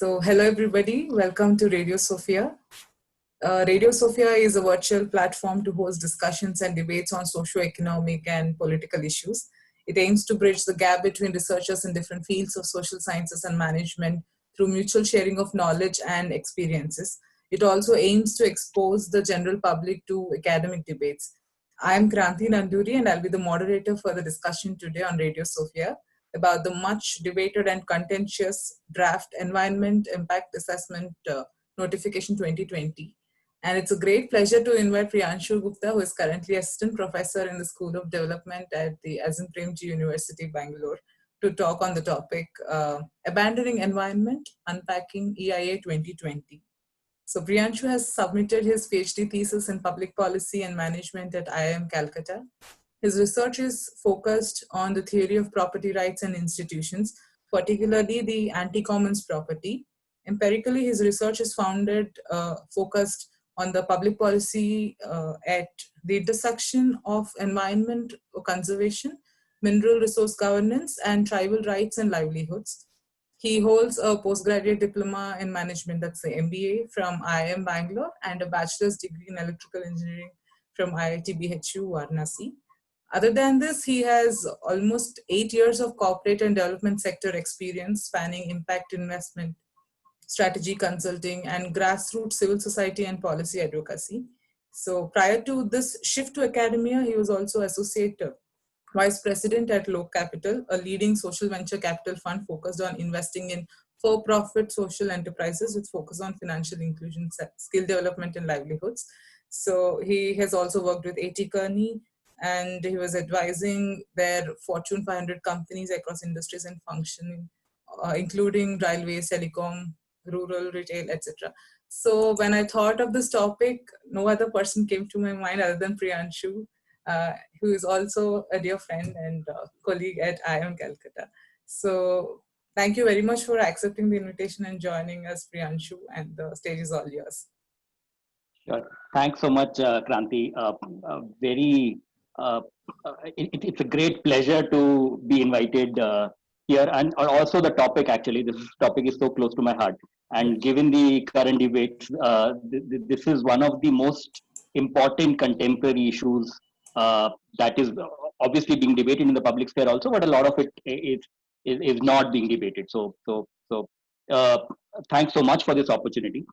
Hello everybody, welcome to Radio Sophia. Radio Sophia is a virtual platform to host discussions and debates on socio-economic and political issues. It aims to bridge the gap between researchers in different fields of social sciences and management through mutual sharing of knowledge and experiences. It also aims to expose the general public to academic debates. I am Kranti Nanduri and I'll be the moderator for the discussion today on Radio Sophia about the much debated and contentious draft Environment Impact Assessment Notification 2020. And it's a great pleasure to invite Priyanshu Gupta, who is currently Assistant Professor in the School of Development at the Azim Premji University, Bangalore, to talk on the topic Abandoning Environment, Unpacking EIA 2020. So Priyanshu has submitted his PhD thesis in Public Policy and Management at IIM Calcutta. His research is focused on the theory of property rights and institutions, particularly the anti-commons property. Empirically, his research is focused on the public policy at the intersection of environment conservation, mineral resource governance, and tribal rights and livelihoods. He holds a postgraduate diploma in management, that's the MBA, from IIM Bangalore, and a bachelor's degree in electrical engineering from IIT BHU Varanasi. Other than this, he has almost 8 years of corporate and development sector experience spanning impact investment, strategy consulting, and grassroots civil society and policy advocacy. So prior to this shift to academia, he was also associate vice president at Lok Capital, a leading social venture capital fund focused on investing in for-profit social enterprises with focus on financial inclusion, skill development, and livelihoods. So he has also worked with A.T. Kearney, and he was advising their Fortune 500 companies across industries and functioning, including railways, telecom, rural, retail, etc. So when I thought of this topic, no other person came to my mind other than Priyanshu, who is also a dear friend and colleague at IIM Calcutta. So thank you very much for accepting the invitation and joining us, Priyanshu, and the stage is all yours. Sure. Thanks so much, Kranti. It's a great pleasure to be invited here, and also the topic. Actually, this topic is so close to my heart. And given the current debates, this is one of the most important contemporary issues that is obviously being debated in the public sphere also, but a lot of it is not being debated. So thanks so much for this opportunity.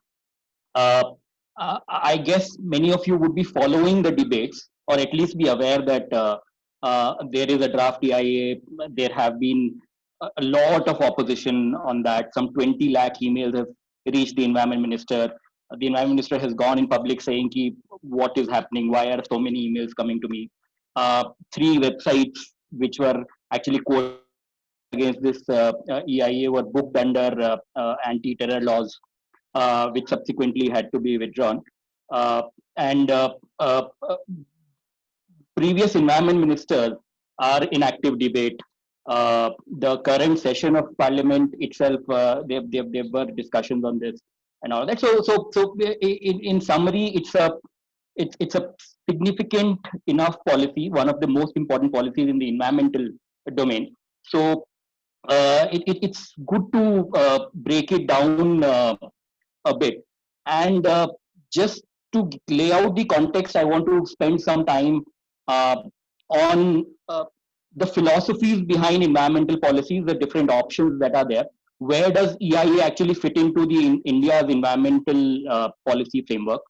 I guess many of you would be following the debates, or at least be aware that there is a draft EIA. There have been a lot of opposition on that. Some 20 lakh emails have reached the environment minister. The environment minister has gone in public saying, what is happening? Why are so many emails coming to me? 3 websites which were actually quoted against this EIA were booked under anti-terror laws, which subsequently had to be withdrawn. Previous environment ministers are in active debate. The current session of parliament itself, there were discussions on this and all that. So in summary, it's a significant enough policy, one of the most important policies in the environmental domain. So it's good to break it down a bit. And just to lay out the context, I want to spend some time on the philosophies behind environmental policies, the different options that are there. Where does EIA actually fit into the India's environmental policy framework?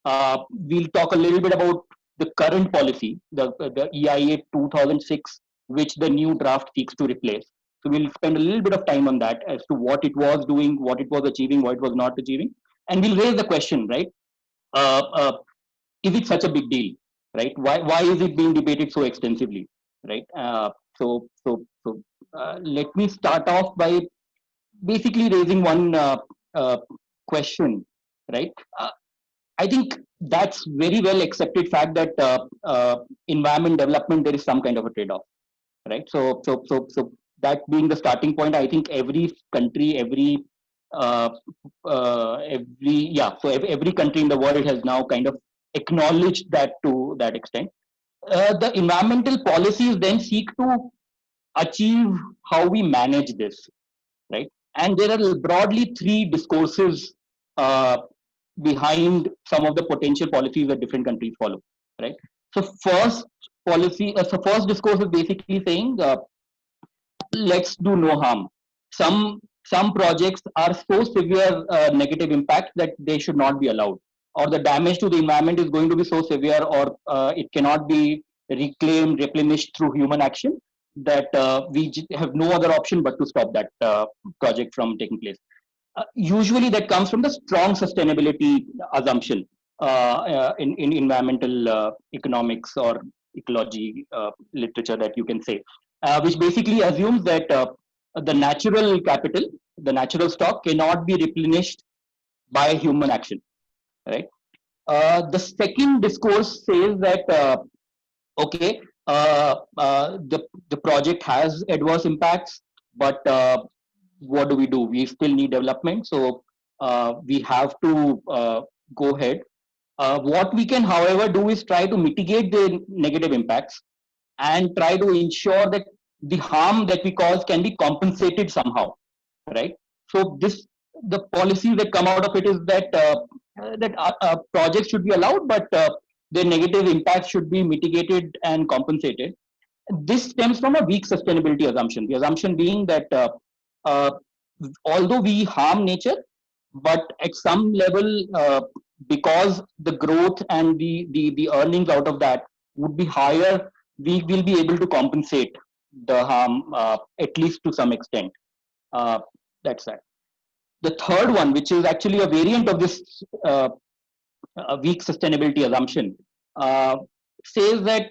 We'll talk a little bit about the current policy, the EIA 2006, which the new draft seeks to replace. So we'll spend a little bit of time on that as to what it was doing, what it was achieving, what it was not achieving. And we'll raise the question, right? Is it such a big deal, right? Why is it being debated so extensively, right? Let me start off by basically raising one question, right? I think that's very well accepted fact that environment development, there is some kind of a trade-off, right? So that being the starting point, I think every country, every country in the world has now kind of acknowledged that to that extent. The environmental policies then seek to achieve how we manage this, right? And there are broadly three discourses behind some of the potential policies that different countries follow, right? So first discourse is basically saying, let's do no harm. Some projects are so severe negative impact that they should not be allowed, or the damage to the environment is going to be so severe, or it cannot be reclaimed, replenished through human action, that we have no other option but to stop that project from taking place. Usually that comes from the strong sustainability assumption in environmental economics or ecology literature, that you can say, which basically assumes that the natural capital, the natural stock, cannot be replenished by human action, right? The second discourse says that okay, the project has adverse impacts, but what do we do? We still need development, so we have to go ahead. What we can, however, do is try to mitigate the negative impacts and try to ensure that the harm that we cause can be compensated somehow, right? So the policies that come out of it is that projects should be allowed, but their negative impacts should be mitigated and compensated. This stems from a weak sustainability assumption. The assumption being that uh, although we harm nature, but at some level, because the growth and the earnings out of that would be higher, we will be able to compensate the harm at least to some extent. That's that. The third one, which is actually a variant of this weak sustainability assumption, says that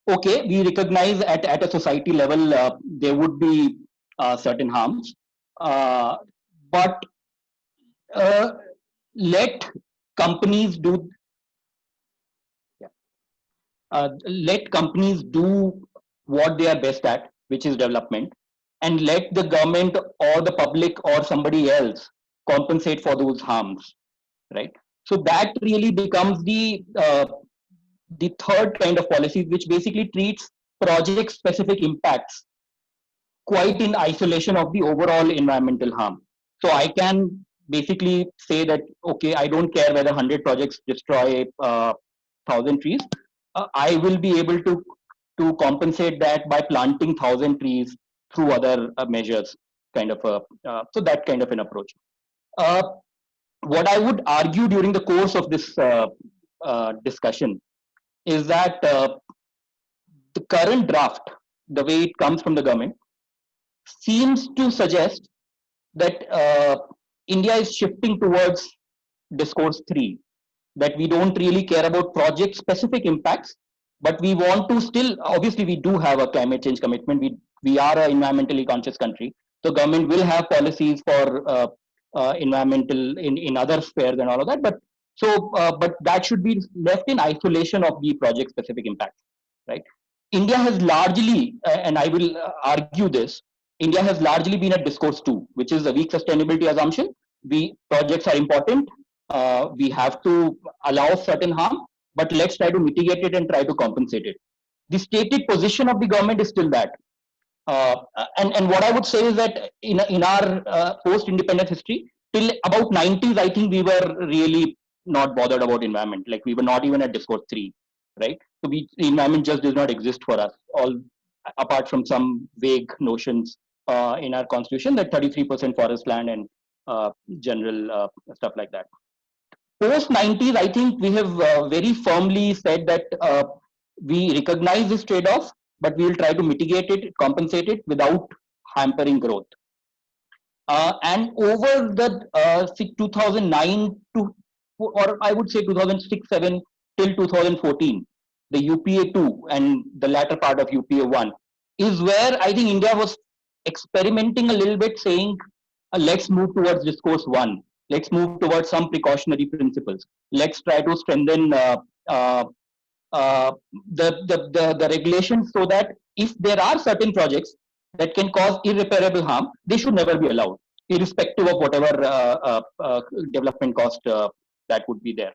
okay, we recognize at a society level there would be certain harms, but let companies do let companies do what they are best at, which is development, and let the government or the public or somebody else compensate for those harms, right? So that really becomes the third kind of policy, which basically treats project specific impacts quite in isolation of the overall environmental harm. So I can basically say that, okay, I don't care whether 100 projects destroy 1,000 trees. I will be able to compensate that by planting 1,000 trees through other measures, kind of so that kind of an approach. What I would argue during the course of this discussion is that the current draft, the way it comes from the government, seems to suggest that India is shifting towards discourse 3, that we don't really care about project specific impacts, but we want to still, obviously we do have a climate change commitment. We are an environmentally conscious country, so government will have policies for environmental in other spheres and all of that, but but that should be left in isolation of the project specific impacts, right? India has largely, and I will argue this, India has largely been at discourse 2, which is a weak sustainability assumption. Projects are important. We have to allow certain harm, but let's try to mitigate it and try to compensate it. The stated position of the government is still that. And what I would say is that in our post-independence history, till about 90s, I think we were really not bothered about environment. Like we were not even at discourse 3, right? So the environment just does not exist for us, all apart from some vague notions in our constitution that 33% forest land and general stuff like that. Post 90s, I think we have very firmly said that we recognize this trade-off, but we will try to mitigate it, compensate it without hampering growth. And over the 2009 to, or I would say 2006-7 till 2014, the UPA 2 and the latter part of UPA 1 is where I think India was experimenting a little bit, saying, let's move towards discourse 1. Let's move towards some precautionary principles. Let's try to strengthen the regulations so that if there are certain projects that can cause irreparable harm, they should never be allowed, irrespective of whatever development cost that would be there.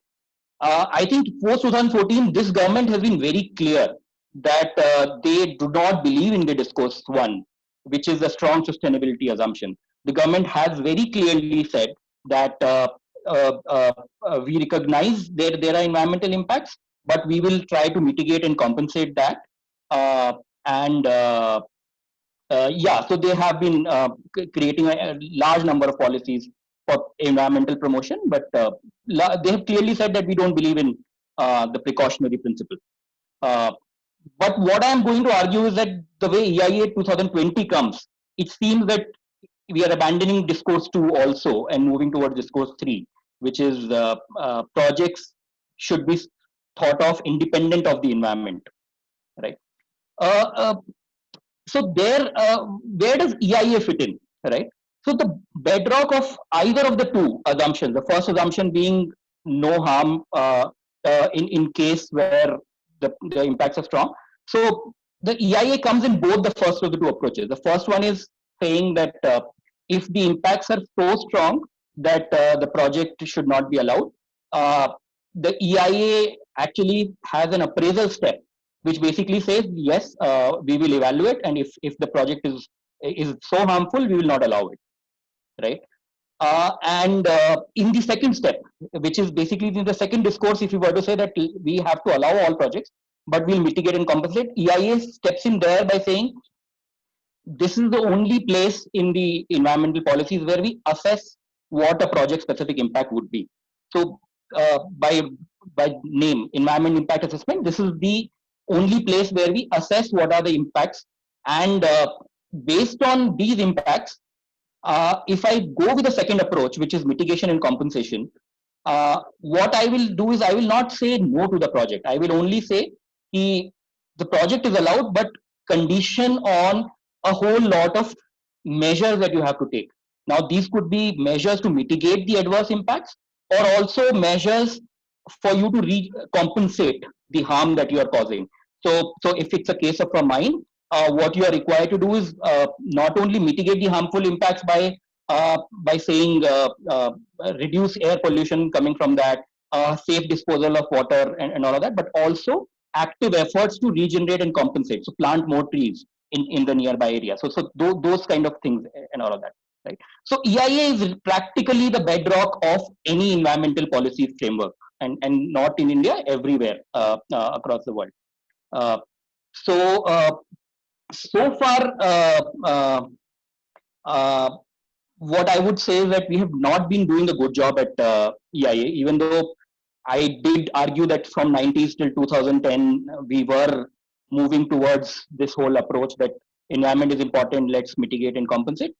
I think post 2014, this government has been very clear that they do not believe in the discourse 1, which is a strong sustainability assumption. the government has very clearly said that we recognize there are environmental impacts, but we will try to mitigate and compensate that. And yeah, so they have been creating a large number of policies for environmental promotion, but they have clearly said that we don't believe in the precautionary principle. But what I'm going to argue is that the way EIA 2020 comes, it seems that we are abandoning discourse 2 also and moving towards discourse 3, which is projects should be thought of independent of the environment, right? Uh, uh, so there, where does EIA fit in, right? So the bedrock of either of the two assumptions, the first assumption being no harm in case where the impacts are strong. So the EIA comes in both the first of the two approaches. The first one is saying that if the impacts are so strong that the project should not be allowed, the EIA actually has an appraisal step which basically says, yes, we will evaluate, and if the project is so harmful, we will not allow it, right? And in the second step, which is basically in the second discourse, if you were to say that we have to allow all projects, but we'll mitigate and compensate, EIA steps in there by saying, this is the only place in the environmental policies where we assess what a project specific impact would be. So by name, environment impact assessment, this is the only place where we assess what are the impacts, and based on these impacts, if I go with the second approach, which is mitigation and compensation, what I will do is I will not say no to the project. I will only say the project is allowed, but condition on a whole lot of measures that you have to take. Now, these could be measures to mitigate the adverse impacts, or also measures for you to compensate the harm that you are causing. So if it's a case of a mine, what you are required to do is not only mitigate the harmful impacts by saying reduce air pollution coming from that, safe disposal of water and all of that, but also active efforts to regenerate and compensate. So plant more trees in the nearby area. So those kind of things and all of that, right? So EIA is practically the bedrock of any environmental policy framework, and not in India, everywhere across the world. So far, what I would say is that we have not been doing a good job at EIA, even though I did argue that from 90s till 2010, we were moving towards this whole approach that environment is important, let's mitigate and compensate.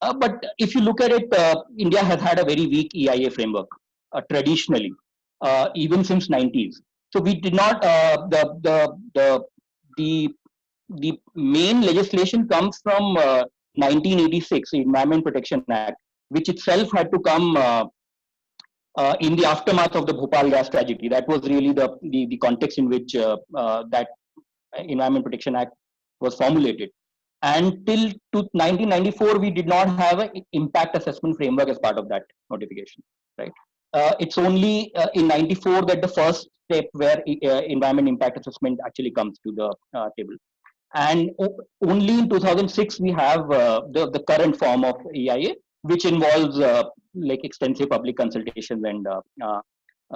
But if you look at it, India has had a very weak EIA framework traditionally, even since 90s. So we did not, the main legislation comes from 1986, the Environment Protection Act, which itself had to come in the aftermath of the Bhopal gas tragedy. That was really the context in which that Environment Protection Act was formulated. And till 1994, we did not have an impact assessment framework as part of that notification, right? It's only in 94 that the first step where environment impact assessment actually comes to the table. And only in 2006 we have the current form of EIA, which involves like extensive public consultations and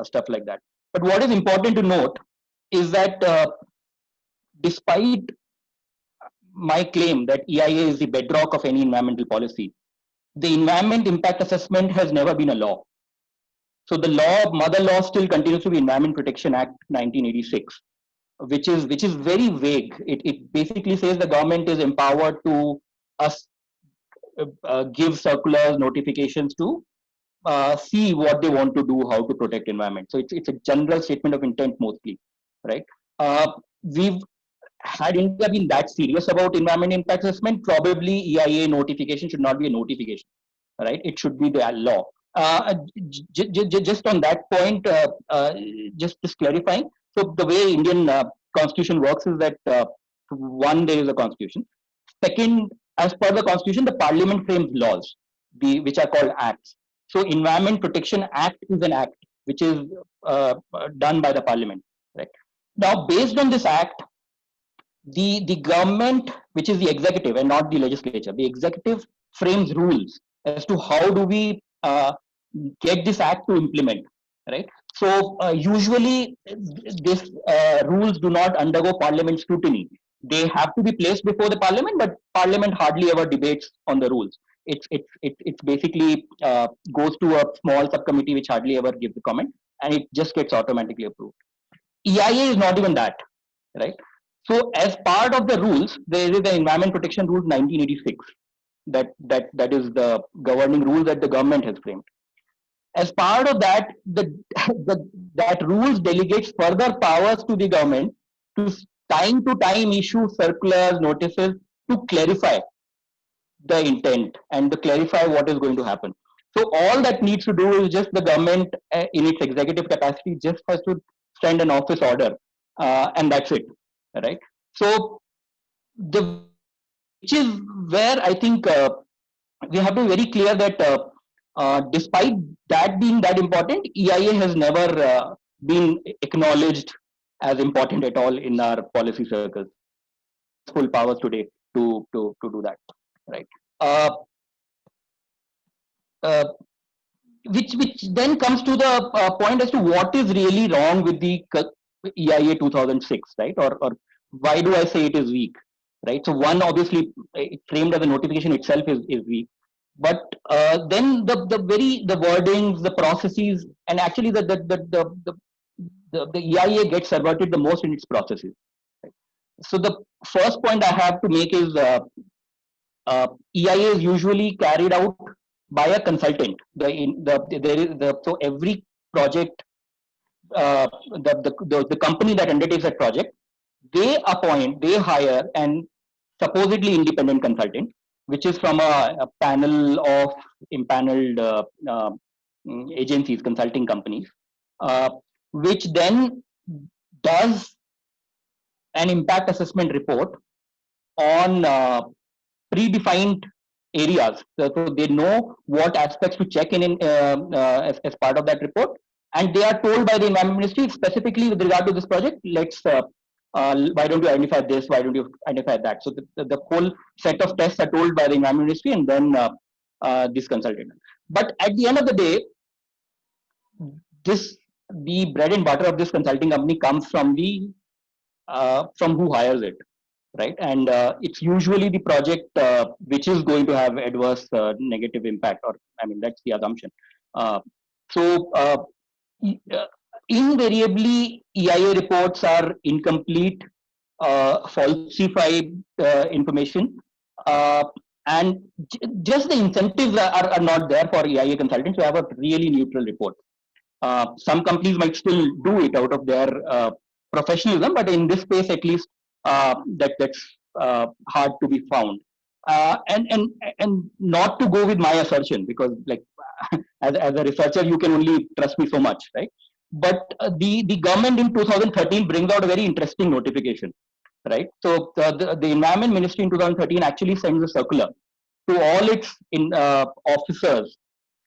stuff like that. But what is important to note is that despite my claim that EIA is the bedrock of any environmental policy, the environment impact assessment has never been a law. So the mother law still continues to be Environment Protection Act 1986. Which is very vague. It basically says the government is empowered to give circulars, notifications to see what they want to do, how to protect environment. So it's a general statement of intent mostly, right? Had India been that serious about environment impact assessment, probably EIA notification should not be a notification, right? It should be the law. Just on that point, just clarifying. So the way Indian constitution works is that one, there is a constitution. Second, as per the constitution, the parliament frames laws, which are called acts. So Environment Protection Act is an act which is done by the parliament, right? Now, based on this act, the government, which is the executive and not the legislature, the executive frames rules as to how do we get this act to implement, right? So usually these rules do not undergo parliament scrutiny. They have to be placed before the parliament, but parliament hardly ever debates on the rules. It's basically goes to a small subcommittee which hardly ever gives the comment, and it just gets automatically approved. EIA is not even that, right? So as part of the rules, there is the Environment Protection Rules 1986 that is the governing rule that the government has framed. As part of that, that rules delegates further powers to the government to time issue circulars, notices to clarify the intent and to clarify what is going to happen. So all that needs to do is just the government in its executive capacity just has to send an office order, and that's it, right? So the which is where I think we have to be very clear that despite that being that important, EIA has never been acknowledged as important at all in our policy circles. Full powers today to do that, right? Uh, uh, which then comes to the point as to what is really wrong with the EIA 2006, right? Or why do I say it is weak, right? So one, obviously it framed as a notification itself is weak, but then the wordings, the processes, and actually the EIA gets subverted the most in its processes. Right? So the first point I have to make is EIA is usually carried out by a consultant. So every project, the company that undertakes that project, they hire an supposedly independent consultant, which is from a panel of impaneled agencies, consulting companies, which then does an impact assessment report on predefined areas. So they know what aspects to check as part of that report, and they are told by the Environment Ministry specifically with regard to this project. Why don't you identify this? Why don't you identify that? So the whole set of tests are told by the Environment Ministry, and then this consultant. But at the end of the day, the bread and butter of this consulting company comes from from who hires it, right? And it's usually the project which is going to have adverse negative impact, or I mean that's the assumption. So invariably EIA reports are incomplete, falsified information, and just the incentives are not there for EIA consultants to have a really neutral report. Some companies might still do it out of their professionalism, but in this space at least that's hard to be found. And not to go with my assertion, because like as a researcher you can only trust me so much, right? But the government in 2013 brings out a very interesting notification, right? So the Environment Ministry in 2013 actually sends a circular to all its officers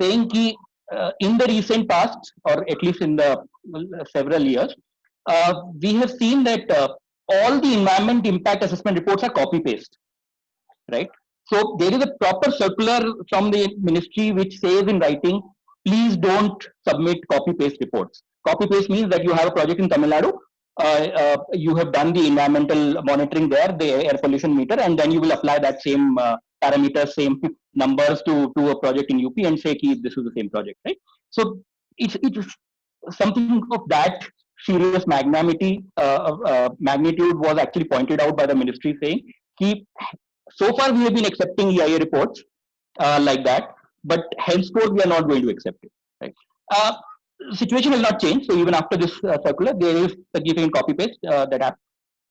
saying that in the recent past, or at least in the several years, we have seen that all the environment impact assessment reports are copy paste, right? So there is a proper circular from the ministry which says in writing, please don't submit copy paste reports. Copy paste means that you have a project in Tamil Nadu, you have done the environmental monitoring there, the air pollution meter, and then you will apply that same parameters, same numbers to a project in UP and say this is the same project, right? So it's something of that serious magnitude was actually pointed out by the ministry, saying so far we have been accepting EIA reports like that, but henceforth we are not going to accept it, right? Situation has not changed. So even after this circular, there is significant copy paste that happens.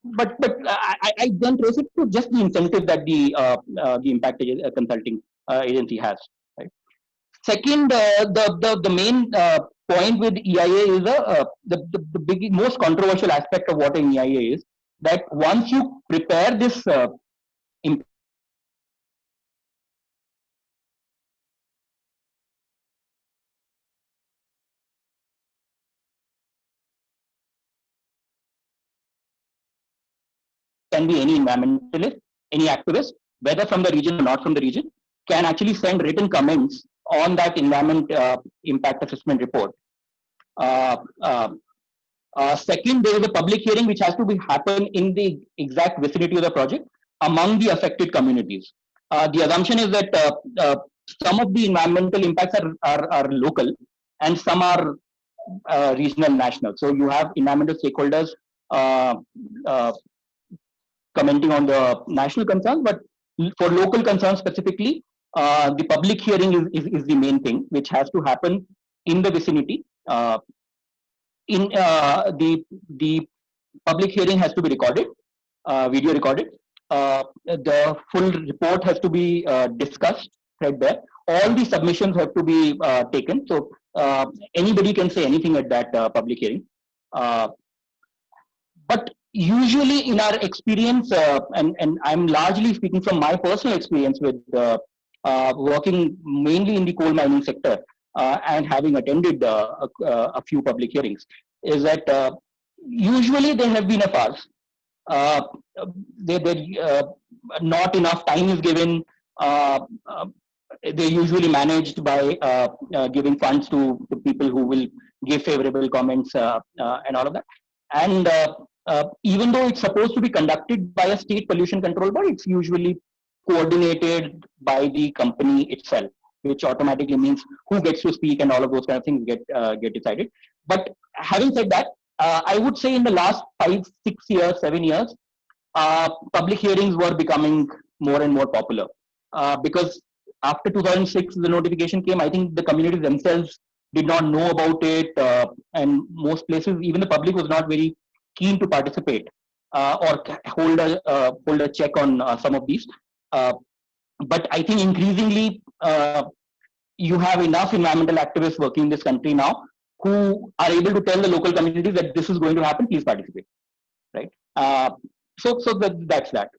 But I then trace it to just the incentive that the impact consulting agency has. Right. Second, the main point with EIA is the most controversial aspect of what an EIA is, that once you prepare this can be any environmentalist, any activist, whether from the region or not from the region, can actually send written comments on that environment impact assessment report. Second, there is a public hearing which has to happen in the exact vicinity of the project among the affected communities. The assumption is that some of the environmental impacts are local and some are regional, national. So you have environmental stakeholders commenting on the national concerns, but for local concerns specifically, the public hearing is the main thing, which has to happen in the vicinity. The public hearing has to be recorded, video recorded. The full report has to be discussed right there. All the submissions have to be taken. So anybody can say anything at that public hearing. But usually in our experience, and I'm largely speaking from my personal experience with working mainly in the coal mining sector and having attended a few public hearings, is that usually they have been a farce. Not enough time is given. They're usually managed by giving funds to people who will give favorable comments and all of that. And even though it's supposed to be conducted by a state pollution control board, it's usually coordinated by the company itself, which automatically means who gets to speak and all of those kind of things get decided. But having said that, I would say in the last 5, 6 years, 7 years, public hearings were becoming more and more popular because after 2006, the notification came. I think the communities themselves did not know about it, and most places, even the public was not very keen to participate or hold a check on some of these. But I think increasingly, you have enough environmental activists working in this country now who are able to tell the local communities that this is going to happen, please participate, right? So that's that.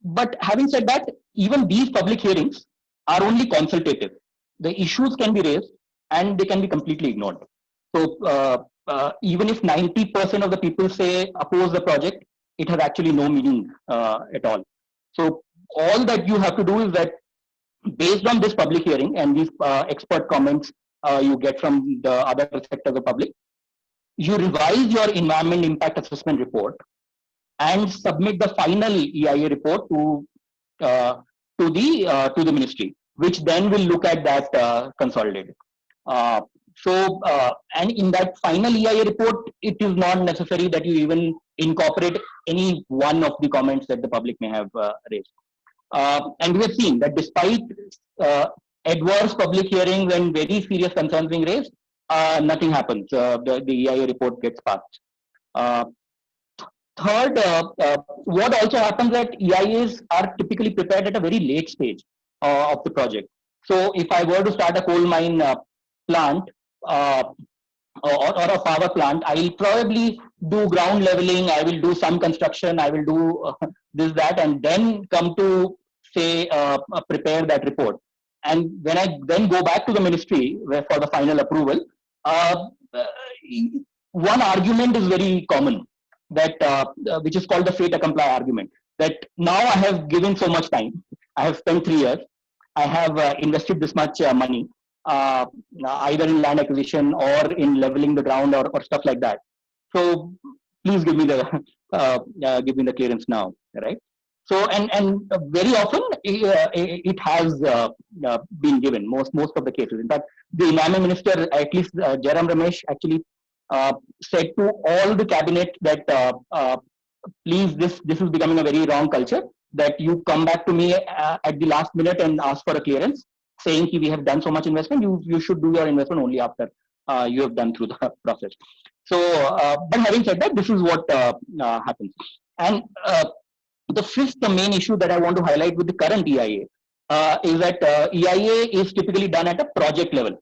But having said that, even these public hearings are only consultative. The issues can be raised and they can be completely ignored. So even if 90% of the people say oppose the project, it has actually no meaning at all. So all that you have to do is that based on this public hearing and these expert comments you get from the other sectors of the public, you revise your environment impact assessment report and submit the final EIA report to the ministry, which then will look at that consolidated. And in that final EIA report, it is not necessary that you even incorporate any one of the comments that the public may have raised. And we have seen that despite adverse public hearings and very serious concerns being raised, nothing happens. The EIA report gets passed. Third, what also happens that EIAs are typically prepared at a very late stage of the project. So if I were to start a coal mine plant or a power plant, I will probably do ground leveling, I will do some construction, I will do this, that, and then come to say prepare that report. And when I then go back to the ministry for the final approval, one argument is very common, that which is called the fait accompli argument, that now I have given so much time, I have spent 3 years, I have invested this much money, either in land acquisition or in leveling the ground or stuff like that. So please give me the clearance now, right? So and very often it has been given most of the cases. In fact, the environment minister, at least Jairam Ramesh, actually said to all the cabinet that please, this is becoming a very wrong culture, that you come back to me at the last minute and ask for a clearance, saying we have done so much investment, you should do your investment only after you have done through the process. So, but having said that, this is what happens. And the fifth main issue that I want to highlight with the current EIA is that EIA is typically done at a project level.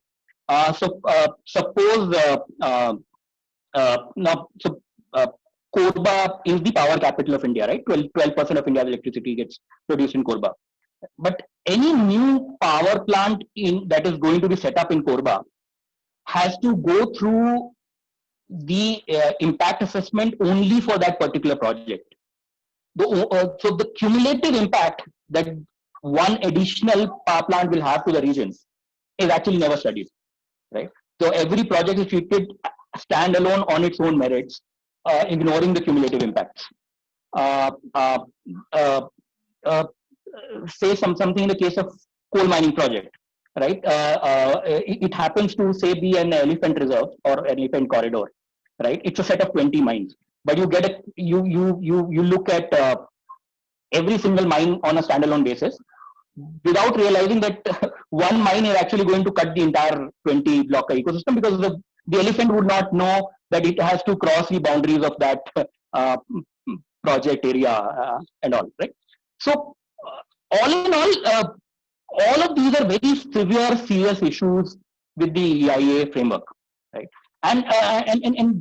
Suppose Korba is the power capital of India, right? 12% of India's electricity gets produced in Korba. But any new power plant that is going to be set up in Korba has to go through the impact assessment only for that particular project. So the cumulative impact that one additional power plant will have to the region is actually never studied, right? So every project is treated standalone on its own merits, ignoring the cumulative impacts. Uh, uh, uh, uh, say something in the case of coal mining project, right? It happens to say be an elephant reserve or elephant corridor, right? It's a set of 20 mines, but you get a you look at every single mine on a standalone basis without realizing that one mine is actually going to cut the entire 20 blocker ecosystem, because the elephant would not know that it has to cross the boundaries of that uh, project area and all, right? So all in all of these are very severe, serious issues with the EIA framework, right? And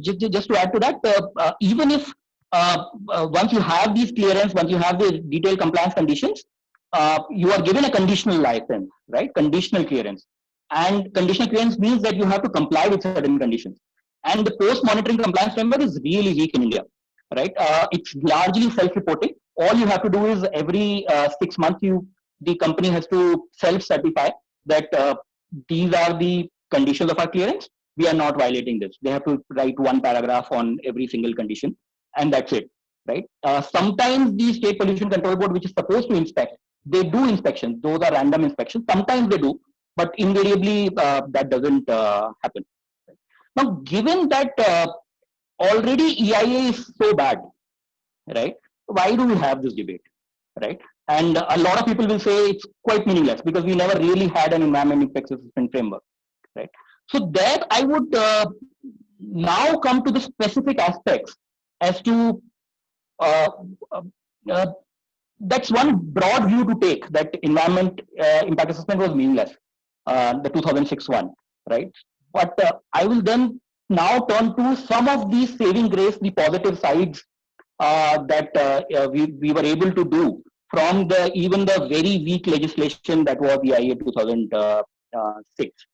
just to add to that, even if once you have these clearance, once you have the detailed compliance conditions, you are given a conditional license, right? Conditional clearance. And conditional clearance means that you have to comply with certain conditions. And the post-monitoring compliance framework is really weak in India, right? It's largely self-reporting. All you have to do is every 6 months, the company has to self-certify that these are the conditions of our clearance. We are not violating this. They have to write one paragraph on every single condition, and that's it, right? Sometimes the State Pollution Control Board, which is supposed to inspect, they do inspections. Those are random inspections. Sometimes they do, but invariably that doesn't happen. Now, given that already EIA is so bad, right? Why do we have this debate, right? And a lot of people will say it's quite meaningless because we never really had an environment impact assessment framework, right? So that I would now come to the specific aspects as to uh, uh, that's one broad view to take, that environment impact assessment was meaningless, the 2006 one, right? But I will then now turn to some of these saving grace, the positive sides that we were able to do from even the very weak legislation that was the IA 2006,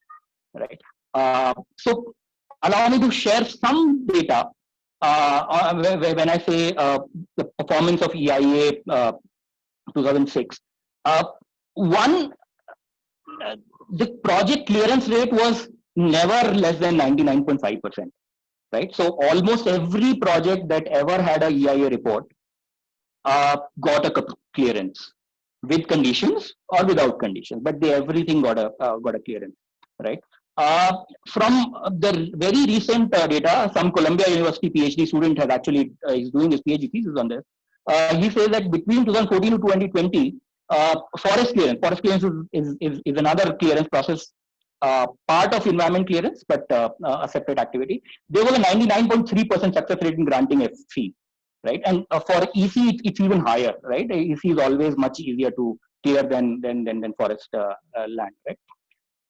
right? So allow me to share some data when I say the performance of EIA 2006. One, the project clearance rate was never less than 99.5%, right? So almost every project that ever had a EIA report got a clearance with conditions or without conditions, but everything got a clearance, right? From the very recent data, some Columbia University PhD student has actually is doing his PhD thesis on this. He says that between 2014 to 2020, forest clearance is another clearance process, part of environment clearance, but a separate activity. There was a 99.3% success rate in granting FC, right? And for EC, it's even higher, right? EC is always much easier to clear than forest land, right?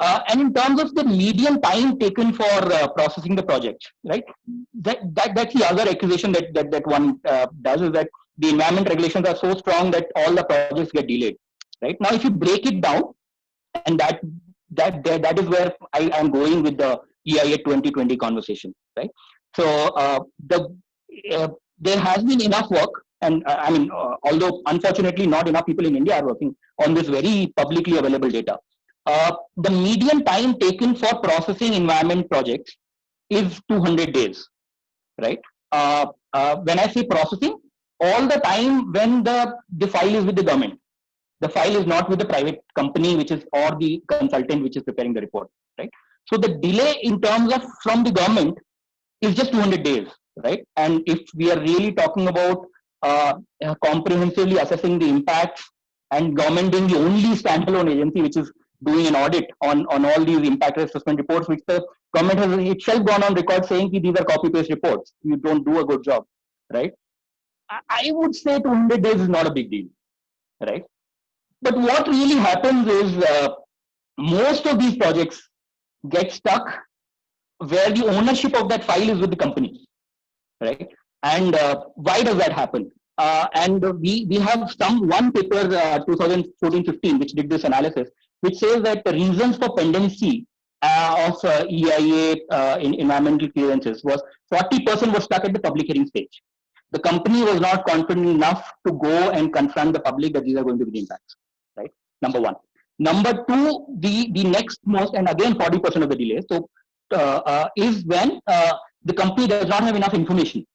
And in terms of the median time taken for processing the project, right? That's the other accusation that one does, is that the environment regulations are so strong that all the projects get delayed, right? Now, if you break it down, and that is where I am going with the EIA 2020 conversation, right? So there has been enough work, and I mean, although unfortunately not enough people in India are working on this very publicly available data. The median time taken for processing environment projects is 200 days, right? When I say processing, all the time when the file is with the government. The file is not with the private company, which is, or the consultant which is preparing the report, right? So the delay in terms of from the government is just 200 days, right? And if we are really talking about comprehensively assessing the impacts, and government being the only standalone agency which is doing an audit on all these impact assessment reports, which the government has itself gone on record saying these are copy-paste reports, you don't do a good job, right? I would say 200 days is not a big deal, right? But what really happens is most of these projects get stuck where the ownership of that file is with the company, right? And why does that happen? And we have one paper, 2014-15, which did this analysis, which says that the reasons for pendency of EIA in environmental clearances was 40% was stuck at the public hearing stage. The company was not confident enough to go and confront the public that these are going to be the impacts, right? Number one. Number two, the next most, and again 40% of the delay, so is when the company does not have enough information.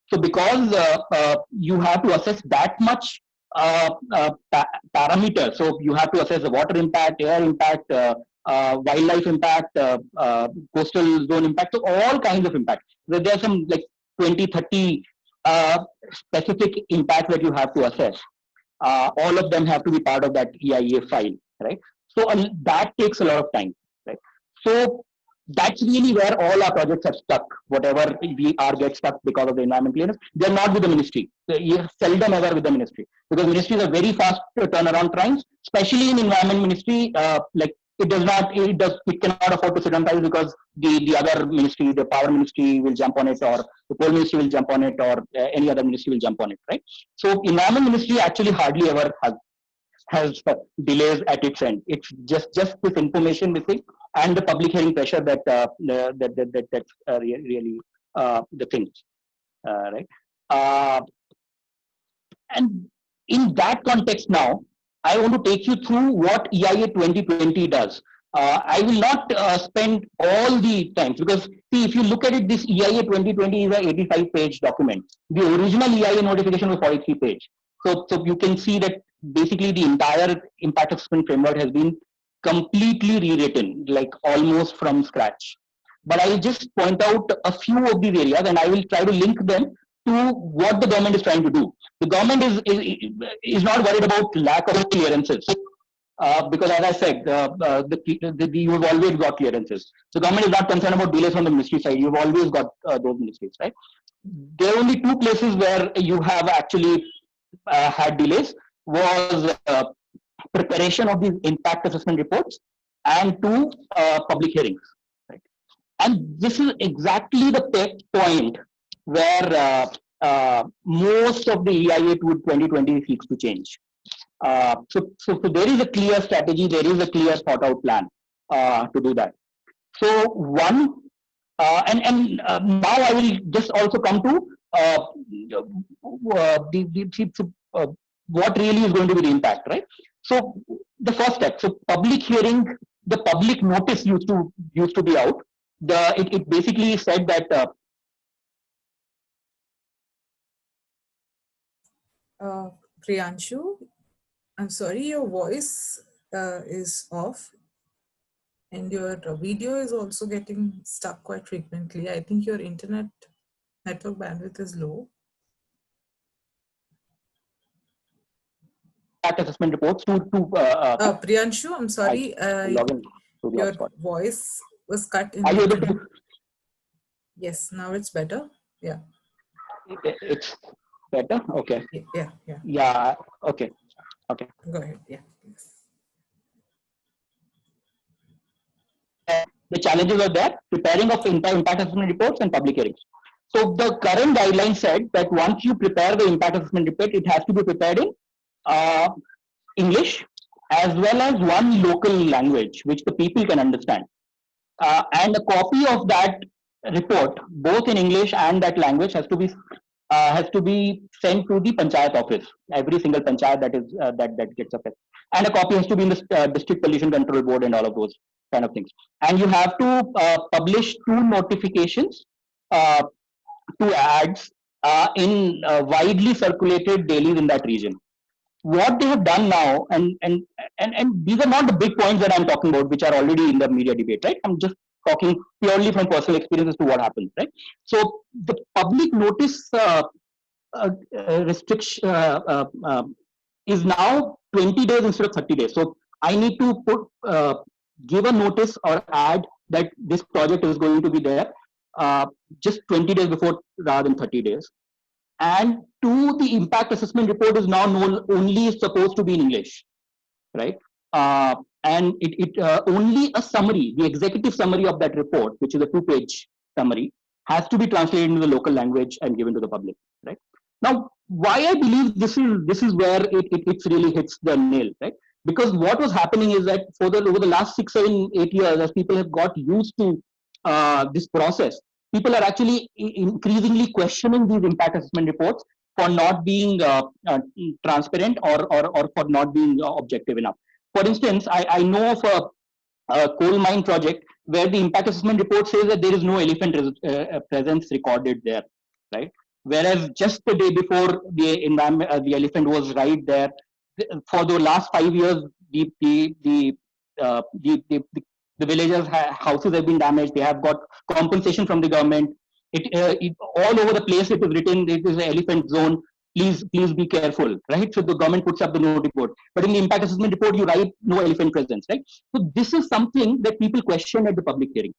So because you have to assess that much parameter, so you have to assess the water impact, air impact, wildlife impact, coastal zone impact, so all kinds of impact. There are some like 20, 30 specific impact that you have to assess. All of them have to be part of that EIA file, right? So that takes a lot of time, right? So that's really where all our projects are stuck. Whatever we are get stuck because of the environment clearance, they're not with the ministry. You're seldom ever with the ministry, because ministries are very fast to turnaround times, especially in environment ministry. Like it cannot afford to sit on files, because the other ministry, the power ministry will jump on it, or the coal ministry will jump on it, or any other ministry will jump on it, right? So environment ministry actually hardly ever has delays at its end. It's just this information missing, and the public hearing pressure that's really the thing, right? And in that context now, I want to take you through what EIA 2020 does. I will not spend all the time, because see, if you look at it, this EIA 2020 is an 85-page document. The original EIA notification was 43 page. So you can see that basically the entire impact assessment framework has been completely rewritten, like almost from scratch. But I will just point out a few of these areas, and I will try to link them to what the government is trying to do. The government is not worried about lack of clearances, because as I said, you've always got clearances. The government is not concerned about delays on the ministry side. You've always got those ministries, right? There are only two places where you have actually had delays, was preparation of these impact assessment reports, and two, public hearings, right? And this is exactly the point where most of the EIA 2020 seeks to change. So there is a clear strategy, there is a clear thought out plan to do that. So one, and now I will just also come to what really is going to be the impact, right? So the first step, so public hearing, the public notice used to be out. It basically said that Priyanshu, I'm sorry, your voice is off, and your video is also getting stuck quite frequently. I think your internet network bandwidth is low. Assessment reports to Priyanshu, I'm sorry, your voice was cut in. Are you able to? Yes, now it's better. Yeah. It's better. Okay. Yeah. Yeah. Okay. Go ahead. Yeah. The challenges are there: preparing of impact assessment reports and public hearings. So the current guideline said that once you prepare the impact assessment report, it has to be prepared in English, as well as one local language which the people can understand, and a copy of that report, both in English and that language, has to be sent to the panchayat office, every single panchayat that gets affected, and a copy has to be in the district pollution control board and all of those kind of things. And you have to publish 2 notifications, 2 ads in widely circulated dailies in that region. What they have done now, and these are not the big points that I'm talking about, which are already in the media debate, right? I'm just talking purely from personal experience as to what happens, right? So the public notice restriction is now 20 days instead of 30 days. So I need to give a notice or ad that this project is going to be there just 20 days before rather than 30 days. And 2, the impact assessment report is now only supposed to be in English, right? And it only a summary, the executive summary of that report, which is a 2-page summary, has to be translated into the local language and given to the public, right? Now, why I believe this is where it really hits the nail, right? Because what was happening is that over the last 6, 7, 8 years, as people have got used to this process, people are actually increasingly questioning these impact assessment reports for not being transparent or for not being objective enough. for instance, I know of a coal mine project where the impact assessment report says that there is no elephant presence recorded there, right? Whereas just the day before the elephant was right there. For the last 5 years, the villagers' houses have been damaged. They have got compensation from the government. It all over the place. It is written. It is an elephant zone. Please be careful, right? So the government puts up the note report, but in the impact assessment report, you write no elephant presence, right? So this is something that people question at the public hearing,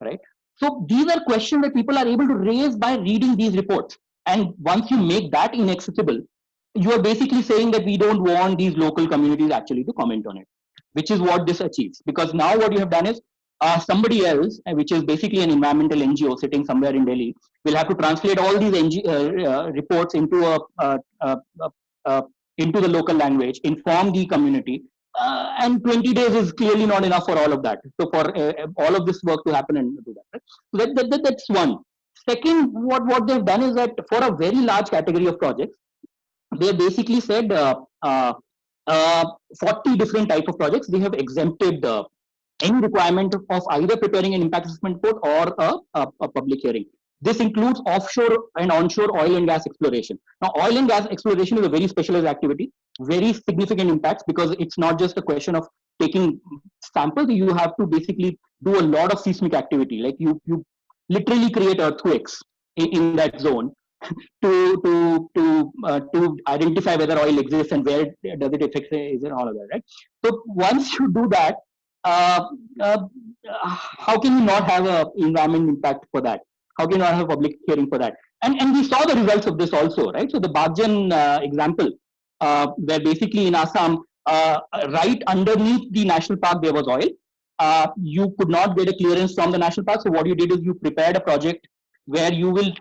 right? So these are questions that people are able to raise by reading these reports. And once you make that inaccessible, you are basically saying that we don't want these local communities actually to comment on it, which is what this achieves. Because now what you have done is somebody else, which is basically an environmental NGO sitting somewhere in Delhi, will have to translate all these reports into the local language, inform the community, and 20 days is clearly not enough for all of that. So for all of this work to happen and do that, right? So that's one. Second, what they've done is that for a very large category of projects, they basically said 40 different types of projects, they have exempted any requirement of either preparing an impact assessment report or a public hearing. This includes offshore and onshore oil and gas exploration. Now, oil and gas exploration is a very specialized activity, very significant impacts, because it's not just a question of taking samples. You have to basically do a lot of seismic activity. Like you literally create earthquakes in that zone to identify whether oil exists and where does it affect, is it all of that, right? So once you do that, how can you not have an environment impact for that? How can you not have a public hearing for that? And we saw the results of this also, right? So the Bagjan example, where basically in Assam, right underneath the national park, there was oil. You could not get a clearance from the national park. So what you did is you prepared a project where you will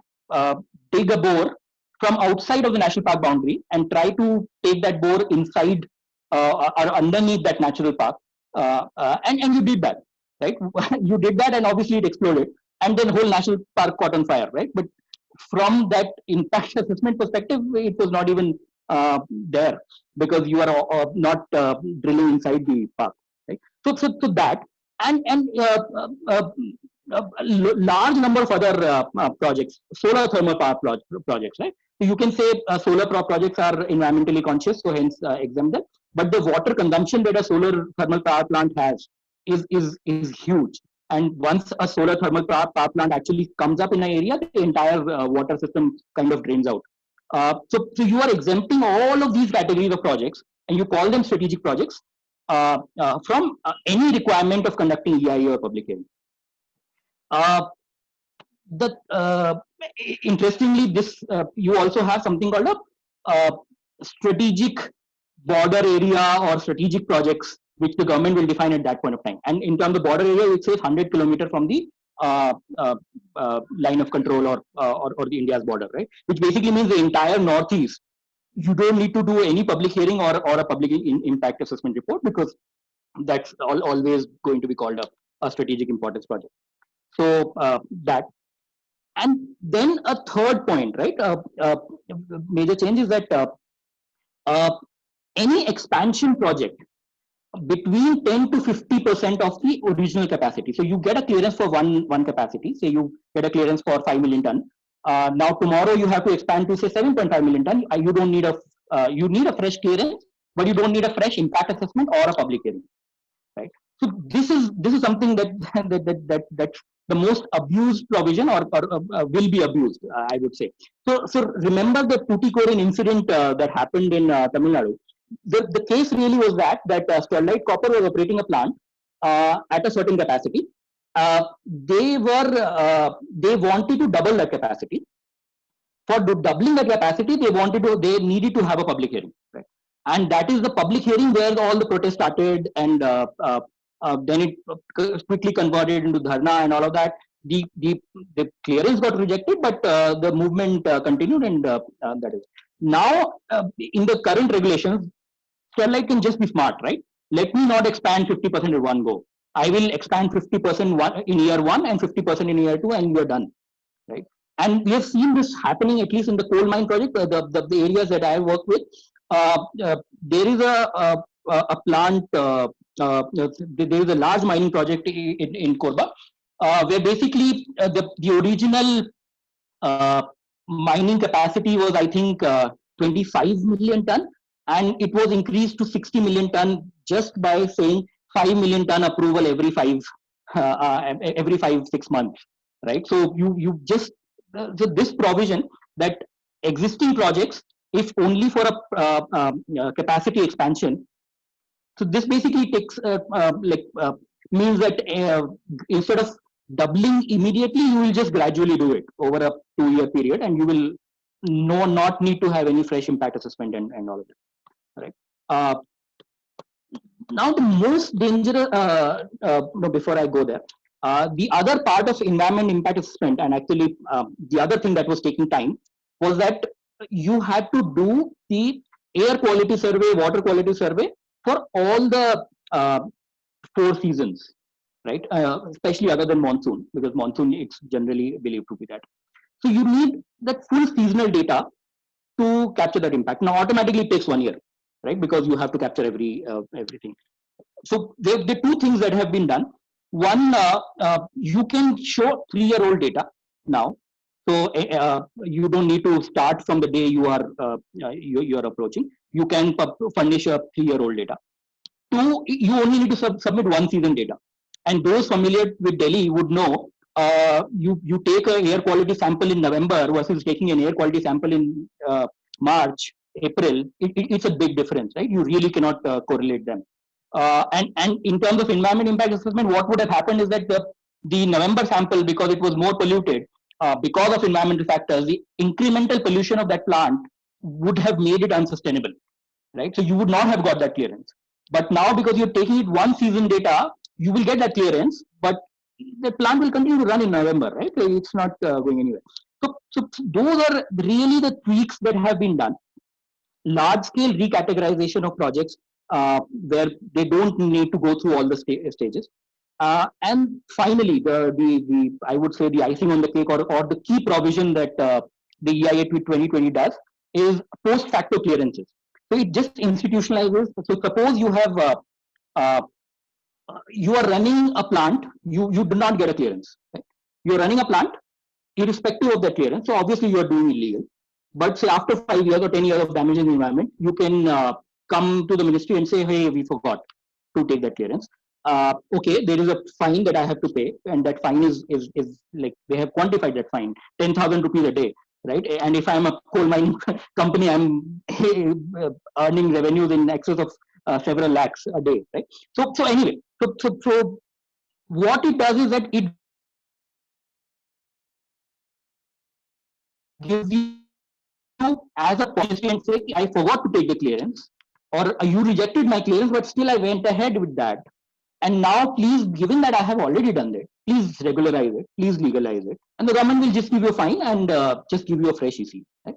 dig a bore from outside of the national park boundary and try to take that bore inside or underneath that natural park. And you did that, right? You did that, and obviously it exploded, and then the whole national park caught on fire, right? But from that impact assessment perspective, it was not even there, because you are not drilling inside the park, right? So that, and large number of other projects, solar thermal power projects, right? So you can say solar projects are environmentally conscious, so hence exempt them. But the water consumption that a solar thermal power plant has is huge. And once a solar thermal power plant actually comes up in an area, the entire water system kind of drains out. So you are exempting all of these categories of projects, and you call them strategic projects from any requirement of conducting EIA or public hearing. Interestingly, this you also have something called a strategic border area or strategic projects, which the government will define at that point of time. And in terms of border area, it says 100 kilometers from the line of control or the India's border, right? Which basically means the entire northeast. You don't need to do any public hearing or a public impact assessment report, because that's always going to be called a strategic importance project. So that. And then a third point, right? Major change is that any expansion project between 10 to 50% of the original capacity. So you get a clearance for one capacity. Say you get a clearance for 5 million ton. Now tomorrow you have to expand to say 7.5 million ton. You don't need you need a fresh clearance, but you don't need a fresh impact assessment or a public hearing, right? So this is something that's the most abused provision, or will be abused, I would say. So remember the Tuticorin incident that happened in Tamil Nadu. The case really was that Sterlite Copper was operating a plant at a certain capacity. They wanted to double that capacity. For doubling that capacity, they needed to have a public hearing, right? And that is the public hearing where all the protests started, and then it quickly converted into dharna and all of that. The clearance got rejected, but the movement continued, and that is now in the current regulations. Sterlite can just be smart, right? Let me not expand 50% at one go. I will expand 50% in year 1 and 50% in year 2, and we're done, right? And we have seen this happening, at least in the coal mine project, the areas that I work with. There is a plant. There is a large mining project in Korba, where basically the original mining capacity was, I think, 25 million ton, and it was increased to 60 million ton just by saying 5 million ton approval every 6 months, right? So you just so this provision that existing projects, if only for a capacity expansion, so this basically takes means that instead of doubling immediately, you will just gradually do it over a 2-year period, and you will not need to have any fresh impact assessment and all of that, right? Now the most dangerous, no, before I go there, the other part of environment impact assessment, and actually the other thing that was taking time, was that you had to do the air quality survey, water quality survey for all the 4 seasons, right? Especially other than monsoon, because monsoon it's generally believed to be that. So you need that full seasonal data to capture that impact. Now automatically it takes 1 year, right? Because you have to capture everything. So there are 2 things that have been done. One, you can show 3-year-old data now. So you don't need to start from the day you are approaching. You can furnish a 3-year-old data. 2, you only need to submit 1 season data. And those familiar with Delhi would know, you take an air quality sample in November versus taking an air quality sample in March, April. It's a big difference, right? You really cannot correlate them. And in terms of environment impact assessment, what would have happened is that the November sample, because it was more polluted, because of environmental factors, the incremental pollution of that plant would have made it unsustainable, right? So you would not have got that clearance. But now, because you're taking it 1 season data, you will get that clearance, but the plant will continue to run in November, right? It's not going anywhere. So those are really the tweaks that have been done. Large scale recategorization of projects where they don't need to go through all the stages. And finally, the I would say the icing on the cake, or the key provision that the EIA 2020 does, is post facto clearances. So it just institutionalizes. So suppose you have you are running a plant, you do not get a clearance. Right? You are running a plant, irrespective of the clearance. So obviously you are doing illegal. But say after 5 years or 10 years of damaging the environment, you can come to the ministry and say, hey, we forgot to take that clearance. Okay, there is a fine that I have to pay, and that fine is like, they have quantified that fine, 10,000 rupees a day, right? And if I'm a coal mining company, I'm earning revenues in excess of several lakhs a day, right? So anyway, so what it does is that it gives you as a policy and say, I forgot to take the clearance, or you rejected my clearance, but still I went ahead with that. And now, please, given that I have already done that, please regularize it, please legalize it, and the government will just give you a fine and just give you a fresh EC. Right?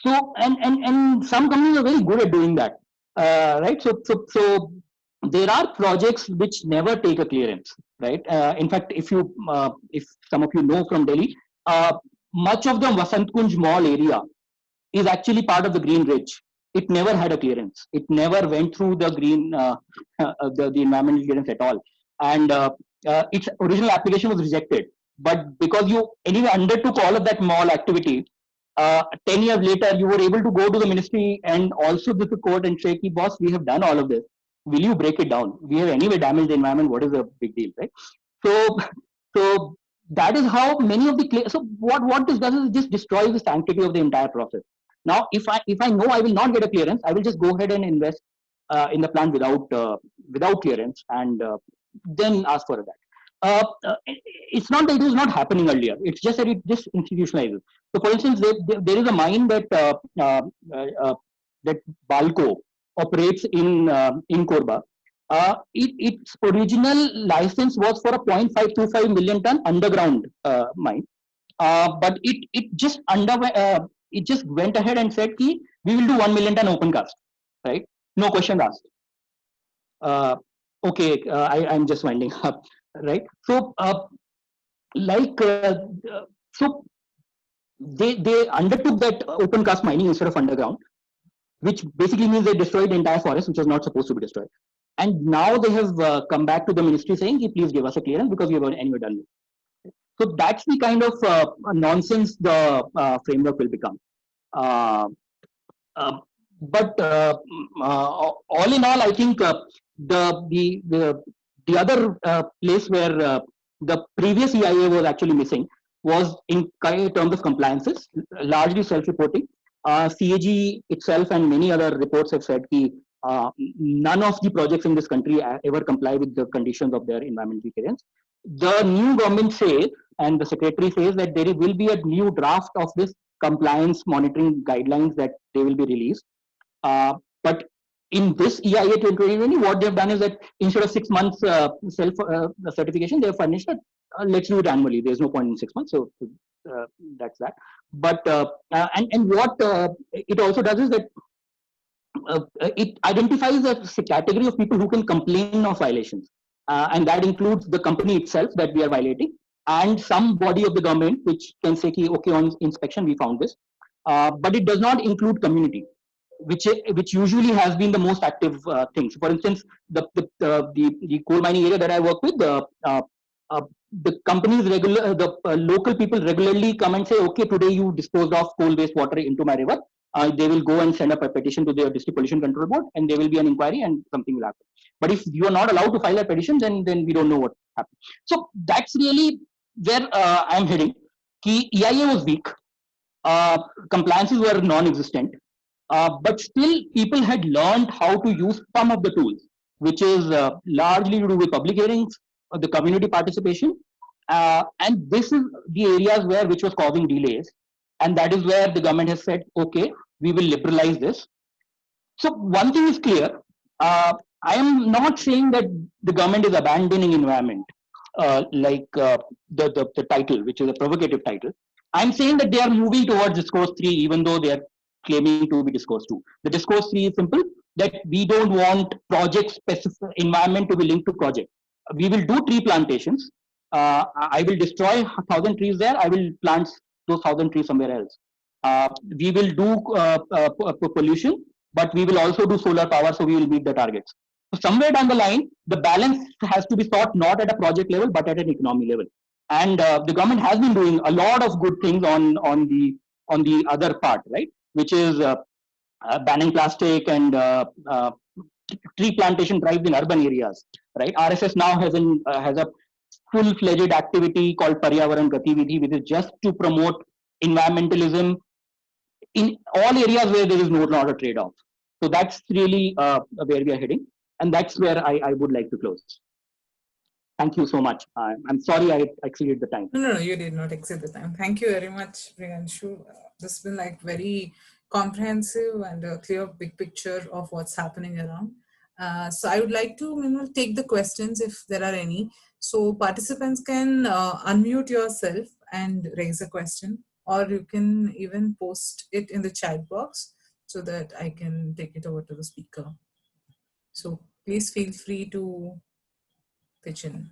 So, and some companies are very good at doing that, right? So there are projects which never take a clearance, right? In fact, if some of you know from Delhi, much of the Vasant Kunj Mall area is actually part of the Green Ridge. It never had a clearance. It never went through the green, the environmental clearance at all. And its original application was rejected. But because you anyway undertook all of that mall activity, 10 years later, you were able to go to the ministry and also to the court and say, boss, we have done all of this. Will you break it down? We have anyway damaged the environment. What is the big deal, right? So that is how many of the, so what this does is it just destroys the sanctity of the entire process. Now, if I know I will not get a clearance, I will just go ahead and invest in the plant without clearance, and then ask for that. It's not that it was not happening earlier. It's just that it just institutionalizes. So, for instance, there is a mine that that Balco operates in Korba. Its original license was for a 0.525 million ton underground mine, but it just it just went ahead and said, we will do 1 million ton open cast, right? No questions asked. Okay, I'm just winding up, right? So, so they undertook that open cast mining instead of underground, which basically means they destroyed the entire forest, which was not supposed to be destroyed. And now they have come back to the ministry saying, please give us a clearance because we have anyway done it. So that's the kind of nonsense the framework will become. But all in all, I think the other place where the previous EIA was actually missing was in terms of compliances, largely self-reporting. CAG itself and many other reports have said that none of the projects in this country ever comply with the conditions of their environmental clearance. The new government says, and the secretary says, that there will be a new draft of this compliance monitoring guidelines that they will be released. But in this EIA 2020, what they've done is that instead of 6 months self certification, they've furnished it. Let's do it annually. There's no point in 6 months. So that's that. But and what it also does is that it identifies a category of people who can complain of violations. And that includes the company itself that we are violating, and some body of the government which can say, okay, on inspection we found this. But it does not include community, which usually has been the most active thing. So for instance, the coal mining area that I work with, the companies local people regularly come and say, okay, today you disposed of coal waste water into my river. They will go and send up a petition to the District Pollution Control Board, and there will be an inquiry and something will happen. But if you are not allowed to file a petition, then we don't know what happened. So that's really where I'm heading. EIA was weak. Compliances were non-existent. But still, people had learned how to use some of the tools, which is largely to do with public hearings, the community participation. And this is the areas which was causing delays. And that is where the government has said, okay, we will liberalize this. So one thing is clear. I am not saying that the government is abandoning environment, like the title, which is a provocative title. I'm saying that they are moving towards discourse 3, even though they are claiming to be discourse 2. The discourse 3 is simple, that we don't want project specific environment to be linked to project. We will do tree plantations. I will destroy 1,000 trees there. I will plant those 1,000 trees somewhere else. We will do pollution, but we will also do solar power, so we will meet the targets. So somewhere down the line, the balance has to be sought not at a project level, but at an economy level. And the government has been doing a lot of good things on the other part, right? Which is banning plastic and tree plantation drives in urban areas, right? RSS now has a full-fledged activity called Paryavaran Gatividhi, which is just to promote environmentalism in all areas where there is not a trade-off. So that's really where we are heading, and that's where I would like to close. Thank you so much. I'm sorry I exceeded the time. No, you did not exceed the time. Thank you very much, Priyanshu. This has been like very comprehensive and a clear big picture of what's happening around. So I would like to take the questions if there are any. So participants can unmute yourself and raise a question, or you can even post it in the chat box so that I can take it over to the speaker. So please feel free to pitch in.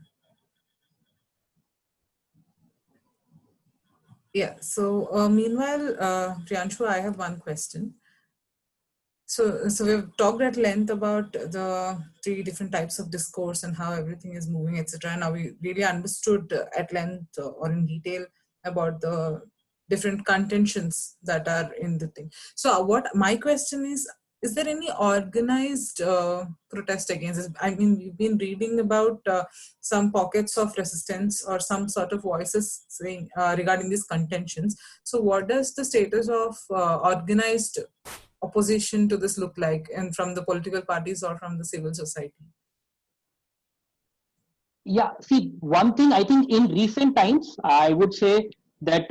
Yeah, so meanwhile, Priyanshu, I have one question. So we've talked at length about the 3 different types of discourse and how everything is moving, etc. Now we really understood at length or in detail about the different contentions that are in the thing. So what my question is there any organized protest against this? I mean, we've been reading about some pockets of resistance or some sort of voices saying regarding these contentions. So what does the status of organized opposition to this look like, and from the political parties or from the civil society? Yeah, see, one thing I think in recent times, I would say that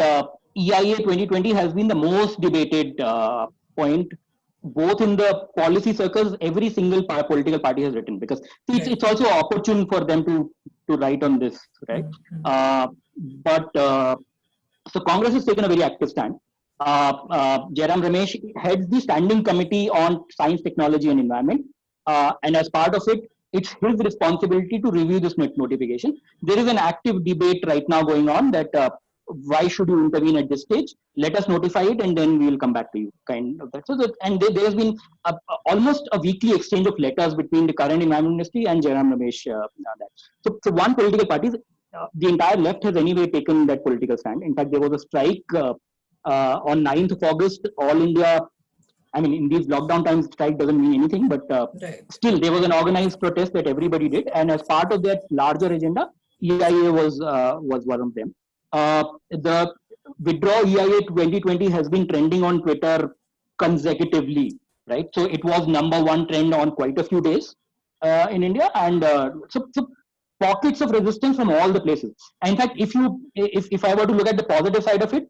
EIA 2020 has been the most debated point, both in the policy circles. Every single political party has written, because it's also opportune for them to write on this, right? So Congress has taken a very active stand. Jairam Ramesh heads the Standing Committee on Science, Technology and Environment. And as part of it, it's his responsibility to review this notification. There is an active debate right now going on that why should you intervene at this stage? Let us notify it and then we will come back to you, kind of that. So there has been almost a weekly exchange of letters between the current environment ministry and Jairam Ramesh. So one political party, the entire left has anyway taken that political stand. In fact, there was a strike on 9th of August, all India. I mean, in these lockdown times, strike doesn't mean anything, but still there was an organized protest that everybody did. And as part of that larger agenda, EIA was one of them. The withdraw EIA 2020 has been trending on Twitter consecutively, right? So it was #1 trend on quite a few days in India, and so pockets of resistance from all the places. And in fact, if I were to look at the positive side of it,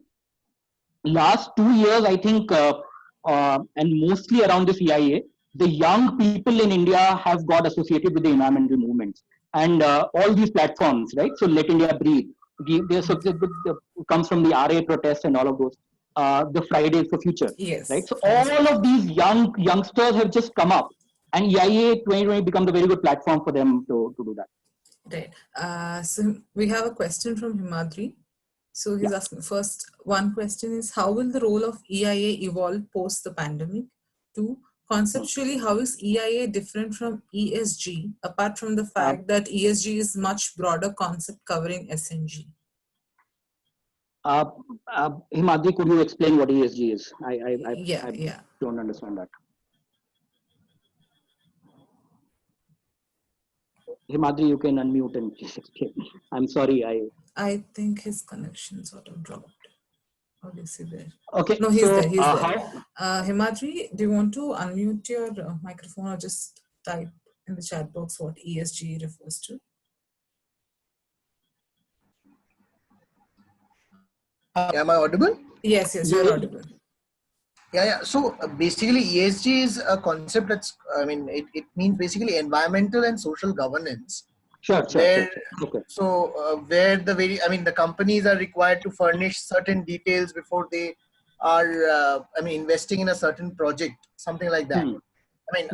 last 2 years, I think, and mostly around this EIA, the young people in India have got associated with the environmental movements and all these platforms, right? So Let India Breathe. Comes from the RA protests and all of those. The Fridays for Future, yes, right? So all of these youngsters have just come up, and EIA 2020 becomes a very good platform for them to do that. Right. So we have a question from Himadri. So he's asking, first, one question is, how will the role of EIA evolve post the pandemic? 2, conceptually, how is EIA different from ESG, apart from the fact that ESG is much broader concept covering SNG? Himadri, could you explain what ESG is? I don't understand that. Himadri, you can unmute and please explain. I'm sorry. I think his connection sort of dropped. How do you see there? Okay. No, he's there. He's there. Himadri, do you want to unmute your microphone or just type in the chat box what ESG refers to? Am I audible? Yes, you're audible. Yeah. So basically, ESG is a concept that's, it means basically environmental and social governance. Sure. Okay. So where the companies are required to furnish certain details before they are, investing in a certain project, something like that.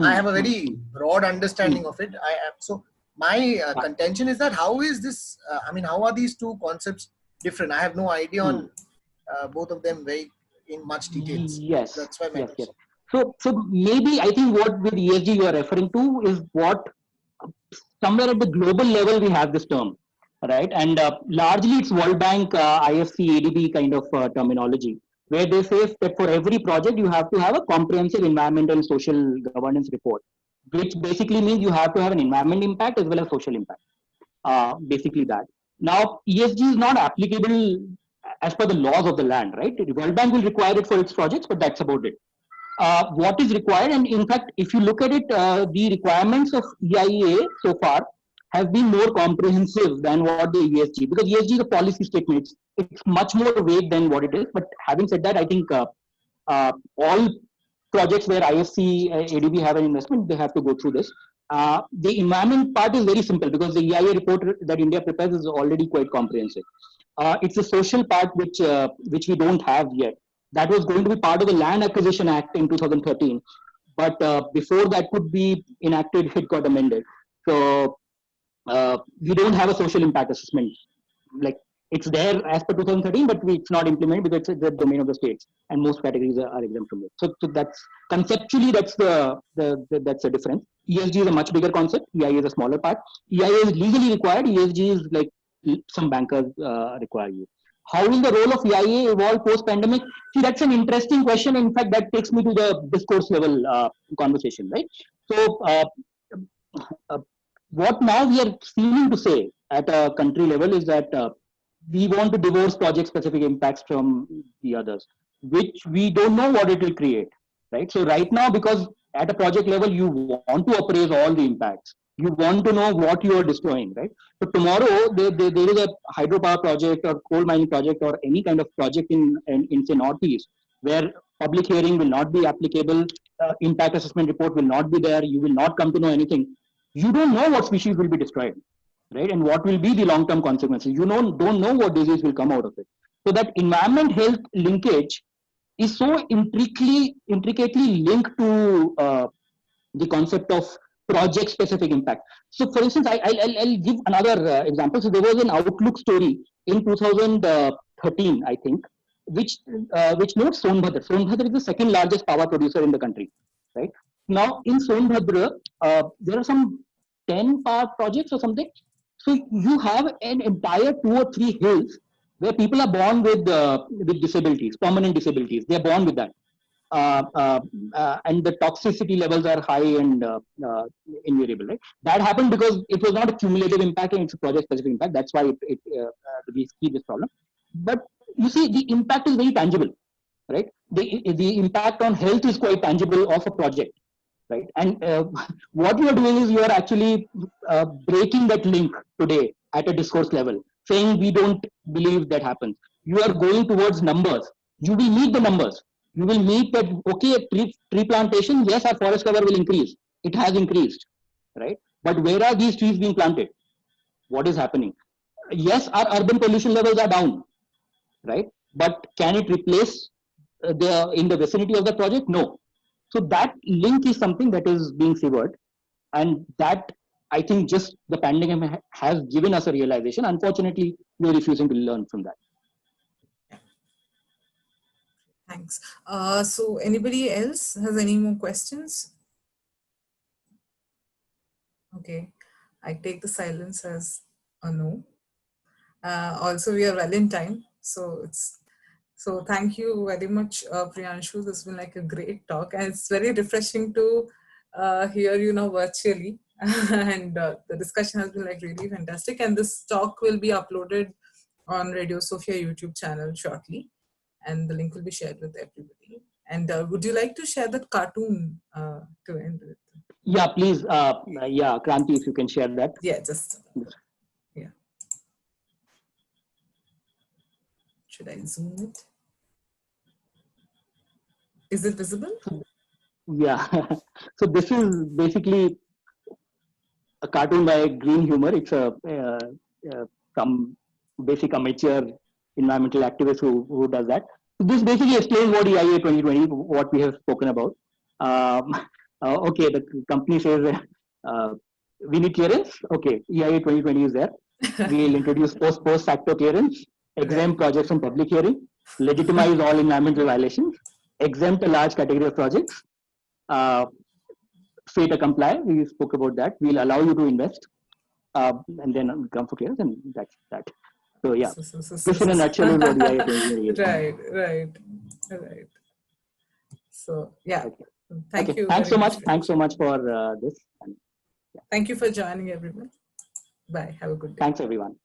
I have a very broad understanding of it. So my contention is that how is this? How are these two concepts different? I have no idea on both of them in much details. Yes. That's why my question. So maybe I think what with ESG you are referring to is what somewhere at the global level we have this term, right? And largely it's World Bank, IFC, ADB kind of terminology, where they say that for every project you have to have a comprehensive environmental and social governance report, which basically means you have to have an environment impact as well as social impact. Basically that. Now, ESG is not applicable as per the laws of the land, right? The World Bank will require it for its projects, but that's about it. What is required, and in fact, if you look at it, the requirements of EIA so far have been more comprehensive than what the ESG, because ESG is a policy statement. It's much more vague than what it is. But having said that, I think all projects where IFC, ADB have an investment, they have to go through this. The environment part is very simple because the EIA report that India prepares is already quite comprehensive. It's the social part which we don't have yet. That was going to be part of the Land Acquisition Act in 2013, but before that could be enacted, it got amended. So we don't have a social impact assessment. Like it's there as per 2013, but it's not implemented because it's the domain of the states, and most categories are exempt from it. So that's conceptually that's that's a difference. ESG is a much bigger concept. EIA is a smaller part. EIA is legally required. ESG is like some bankers require you. How will the role of EIA evolve post-pandemic? See, that's an interesting question. In fact, that takes me to the discourse level conversation, right? So, what now we are seeming to say at a country level is that we want to divorce project-specific impacts from the others, which we don't know what it will create, right? So, right now, because at a project level, you want to appraise all the impacts. You want to know what you are destroying, right? So tomorrow there is a hydropower project or coal mining project or any kind of project in say Northeast where public hearing will not be applicable, impact assessment report will not be there, you will not come to know anything. You don't know what species will be destroyed, right? And what will be the long-term consequences. You don't know what disease will come out of it. So that environment health linkage is so intricately linked to the concept of project specific impact. So for instance, I'll give another example. So there was an Outlook story in 2013 13, I think, which notes Sonbhadra. Sonbhadra is the second largest power producer in the country, right? Now, in Sonbhadra, there are some 10 power projects or something. So you have an entire 2 or 3 hills where people are born with disabilities, permanent disabilities. They are born with that. And the toxicity levels are high and invariable, right? That happened because it was not a cumulative impact and it's a project-specific impact. That's why we see this problem. But you see, the impact is very tangible, right? The impact on health is quite tangible of a project, right? And what you are doing is you are actually breaking that link today at a discourse level, saying we don't believe that happens. You are going towards numbers. You will meet the numbers. You will meet that, okay, tree plantation, yes, our forest cover will increase. It has increased, right? But where are these trees being planted? What is happening? Yes, our urban pollution levels are down, right? But can it replace in the vicinity of the project? No. So that link is something that is being severed, and that I think just the pandemic has given us a realization. Unfortunately, we're refusing to learn from that. Thanks. So anybody else has any more questions? Okay, I take the silence as a no. Also, we are well in time, so thank you very much, Priyanshu. This has been like a great talk, and it's very refreshing to hear you now virtually. And the discussion has been like really fantastic. And this talk will be uploaded on Radio Sophia YouTube channel shortly, and the link will be shared with everybody. And would you like to share that cartoon to end with? Yeah, please. Yeah, Kranti, if you can share that. Yeah, just yeah. Should I zoom it? Is it visible? Yeah. So this is basically a cartoon by Green Humor. It's some basic amateur environmental activist who does that. So this basically explains what EIA 2020, what we have spoken about. Okay, the company says we need clearance. Okay, EIA 2020 is there. We'll introduce post facto clearance, exempt projects from public hearing, legitimize all environmental violations, exempt a large category of projects, FATA comply. We spoke about that. We'll allow you to invest, and then come for clearance, and that's that. So yeah, this in a nutshell is what EIA 2020 is. Right. So yeah, okay. Thank you. Thanks so much. Thanks so much for this. Thank you for joining, everyone. Bye. Have a good day. Thanks, everyone.